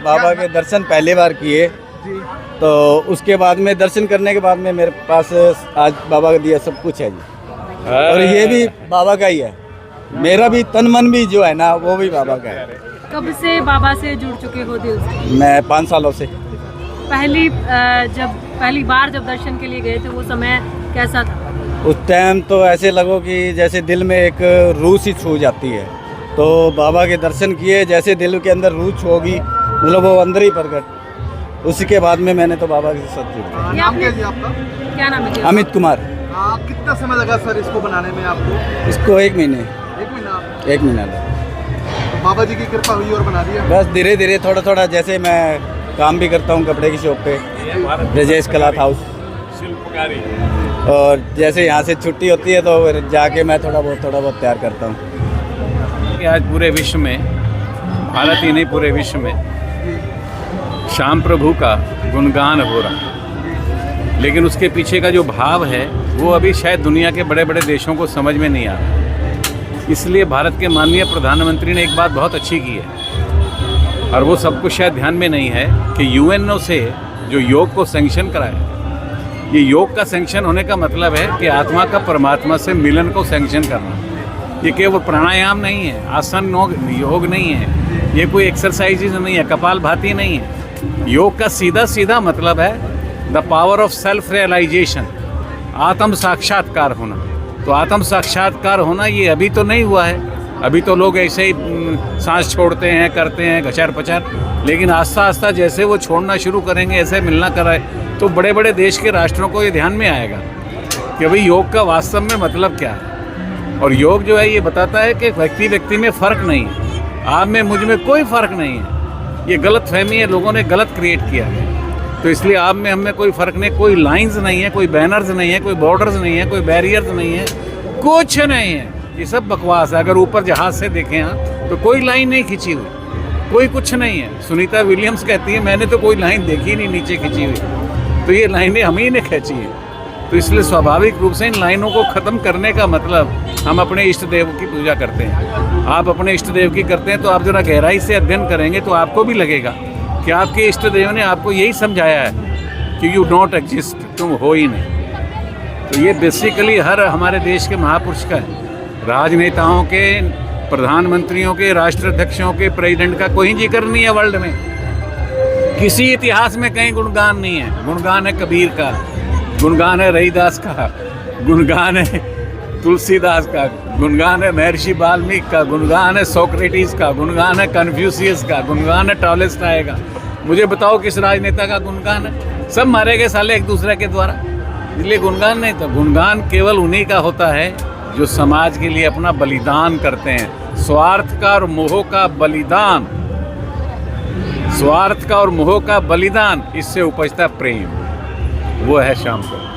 बाबा के दर्शन पहली बार किए, तो उसके बाद में दर्शन करने के बाद में मेरे पास आज बाबा का दिया सब कुछ है जी। और ये भी बाबा का ही है, मेरा भी तन मन भी जो है ना वो भी बाबा का है। कब से बाबा से जुड़ चुके हो दिल से? मैं 5 सालों से। पहली बार जब दर्शन के लिए गए थे वो समय कैसा था? उस टाइम तो ऐसे लगो कि जैसे दिल में एक रूह सी छू जाती है। तो बाबा के दर्शन किए, जैसे दिल के अंदर रूह होगी, मतलब वो अंदर ही प्रकट। उसके बाद में मैंने तो बाबा के साथ जुड़ गया। नाम क्या जी आपका? क्या नाम है? अमित कुमार। कितना समय लगा सर इसको बनाने में आपको? इसको 1 महीने। 1 महीना? 1 महीना लगा। तो बाबा जी की कृपा हुई और बना दिया? बस धीरे धीरे थोड़ा थोड़ा, जैसे मैं काम भी करता हूँ कपड़े की शॉप पे, ब्रजेश क्लॉथ हाउस, और जैसे यहाँ से छुट्टी होती है तो फिर जाके मैं थोड़ा बहुत तैयार करता हूँ। आज पूरे विश्व में, भारत ही नहीं पूरे विश्व में श्याम प्रभु का गुणगान हो रहा है, लेकिन उसके पीछे का जो भाव है वो अभी शायद दुनिया के बड़े बड़े देशों को समझ में नहीं आ रहा। इसलिए भारत के माननीय प्रधानमंत्री ने एक बात बहुत अच्छी की है, और वो सबको शायद ध्यान में नहीं है कि यूएनओ से जो योग को सैंक्शन कराया, ये योग का सैंक्शन होने का मतलब है कि आत्मा का परमात्मा से मिलन को सैंक्शन करना। ये केवल प्राणायाम नहीं है, आसन योग नहीं है, ये कोई एक्सरसाइजेज नहीं है, कपालभाति नहीं है। योग का सीधा सीधा मतलब है the power of self realisation, आत्म साक्षात्कार होना। तो आत्म साक्षात्कार होना ये अभी तो नहीं हुआ है, अभी तो लोग ऐसे ही सांस छोड़ते हैं, करते हैं घचर पचर, लेकिन आस्ता आस्ता जैसे वो छोड़ना शुरू करेंगे, ऐसे मिलना कराए, तो बड़े बड़े देश के राष्ट्रों को ये ध्यान में आएगा कि भाई योग का वास्तव में मतलब क्या है। और योग जो है ये बताता है कि व्यक्ति में फ़र्क नहीं है, आप में मुझ में कोई फ़र्क नहीं है। ये गलत फहमी है, लोगों ने गलत क्रिएट किया है। तो इसलिए आप में हम में कोई फ़र्क नहीं, कोई लाइंस नहीं है, कोई बैनर्स नहीं है, कोई बॉर्डर्स नहीं है, कोई बैरियर्स नहीं है, कुछ नहीं है। ये सब बकवास है। अगर ऊपर जहाज से देखें आप तो कोई लाइन नहीं खिंची हुई, कोई कुछ नहीं है। सुनीता विलियम्स कहती है मैंने तो कोई लाइन देखी नहीं नीचे खिंची हुई, तो ये लाइनें हम ही ने खींची हैं। तो इसलिए स्वाभाविक रूप से इन लाइनों को ख़त्म करने का मतलब हम अपने इष्ट देव की पूजा करते हैं। आप अपने इष्ट देव की करते हैं तो आप ज़रा गहराई से अध्ययन करेंगे तो आपको भी लगेगा कि आपके इष्ट देव ने आपको यही समझाया है कि यू डोंट एग्जिस्ट, तुम हो ही नहीं। तो ये बेसिकली हर हमारे देश के महापुरुष का है। राजनेताओं के, प्रधानमंत्रियों के, राष्ट्राध्यक्षों के, प्रेसिडेंट का कोई जिक्र नहीं है वर्ल्ड में। किसी इतिहास में कहीं गुणगान नहीं है। गुणगान है कबीर का, गुणगान है रहीदास का, गुणगान है तुलसीदास का, गुणगान है महर्षि वाल्मीकि का, गुणगान है सोक्रेटिस का, गुणगान है कन्फ्यूशियस का, गुणगान है टॉलस्टॉय का। मुझे बताओ किस राजनेता का गुणगान है? सब मारे गए साले एक दूसरे के द्वारा, इसलिए गुणगान नहीं। तो गुणगान केवल उन्हीं का होता है जो समाज के लिए अपना बलिदान करते हैं। स्वार्थ का और मोह का बलिदान, स्वार्थ का और मोह का बलिदान, इससे उपजता प्रेम, वो है श्याम प्रभु।